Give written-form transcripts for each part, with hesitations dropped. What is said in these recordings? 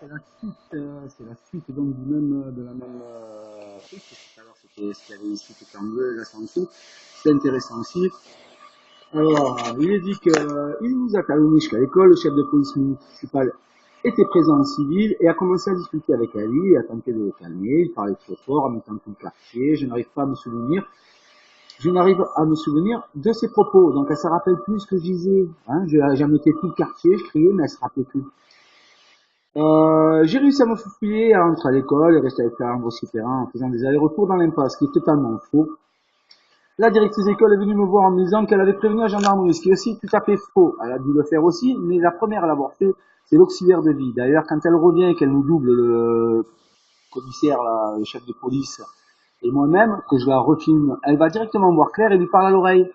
C'est la suite donc de la même truc. Tout à l'heure, c'était ce qu'il y avait ici qui était en bleu, là c'est en dessous. C'est intéressant aussi. Alors, il est dit qu'il nous a calmé jusqu'à l'école. Le chef de police municipal était présent en civil et a commencé à discuter avec Ali, a tenté de le calmer. Il parlait trop fort en mettant tout le quartier. Je n'arrive à me souvenir de ses propos. Donc elle se rappelle plus ce que je disais. Hein, j'ai noté tout le quartier, je criais, mais elle se rappelait plus. J'ai réussi à me faufiler, à rentrer à l'école et rester avec Clara vociférant en faisant des allers-retours dans l'impasse, ce qui est totalement faux. La directrice d'école est venue me voir en me disant qu'elle avait prévenu la gendarmerie, ce qui est aussi tout à fait faux. Elle a dû le faire aussi, mais la première à l'avoir fait, c'est l'auxiliaire de vie. D'ailleurs, quand elle revient et qu'elle nous double le commissaire, là, le chef de police, et moi-même, que je la refilme, elle va directement voir Claire et lui parle à l'oreille.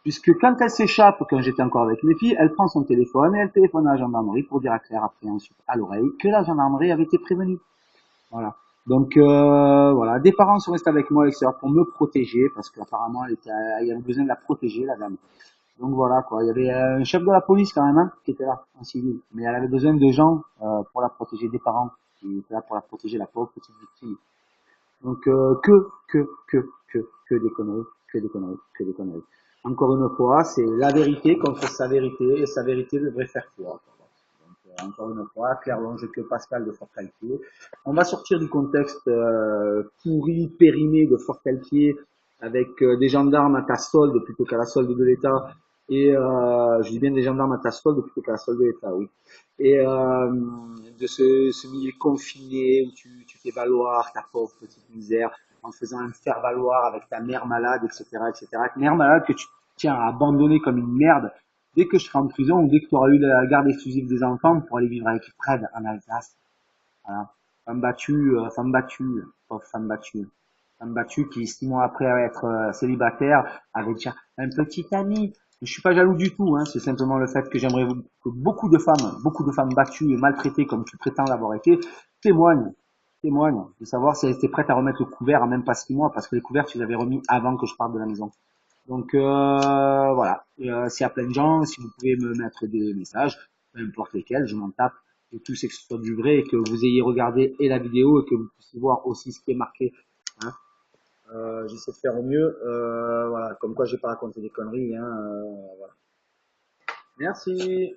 Puisque quand elle s'échappe, quand j'étais encore avec mes filles, elle prend son téléphone et elle téléphone à la gendarmerie pour dire à Claire après ensuite à l'oreille que la gendarmerie avait été prévenue. Voilà. Donc voilà, des parents sont restés avec moi à l'extérieur pour me protéger parce qu'apparemment il y avait besoin de la protéger la dame. Donc voilà quoi, il y avait un chef de la police quand même hein, qui était là en civil, mais elle avait besoin de gens pour la protéger, des parents qui étaient là pour la protéger, la pauvre petite victime. Donc que des conneries, que des conneries, que des conneries. Encore une fois, c'est la vérité contre sa vérité et sa vérité devrait faire foi. Encore une fois, Claire Longe que Pascal de Forcalquier. On va sortir du contexte pourri, périmé de Forcalquier avec des gendarmes à ta solde plutôt qu'à la solde de l'État. Et je dis bien des gendarmes à ta solde plutôt qu'à la solde de l'État, oui. Et de ce milieu confiné où tu fais valoir ta pauvre petite misère en faisant un faire valoir avec ta mère malade, etc., etc. Mère malade que tu tiens à abandonner comme une merde dès que je serai en prison ou dès que tu auras eu la garde exclusive des enfants pour aller vivre avec Fred en Alsace. Voilà. Femme battue, pauvre femme battue. Femme battue qui, 6 mois après être célibataire, avait déjà un petit ami. Je suis pas jaloux du tout, hein. C'est simplement le fait que j'aimerais que beaucoup de femmes battues et maltraitées comme tu prétends l'avoir été, témoignent, témoignent de savoir si elles étaient prêtes à remettre le couvert en même pas 6 mois, parce que les couverts, tu les avais remis avant que je parte de la maison. Donc voilà, s'il y a plein de gens, si vous pouvez me mettre des messages, peu importe lesquels, je m'en tape. Et tout c'est que ce soit du vrai et que vous ayez regardé et la vidéo et que vous puissiez voir aussi ce qui est marqué. Hein. J'essaie de faire au mieux. Voilà, comme quoi j'ai pas raconté des conneries. Hein, voilà. Merci.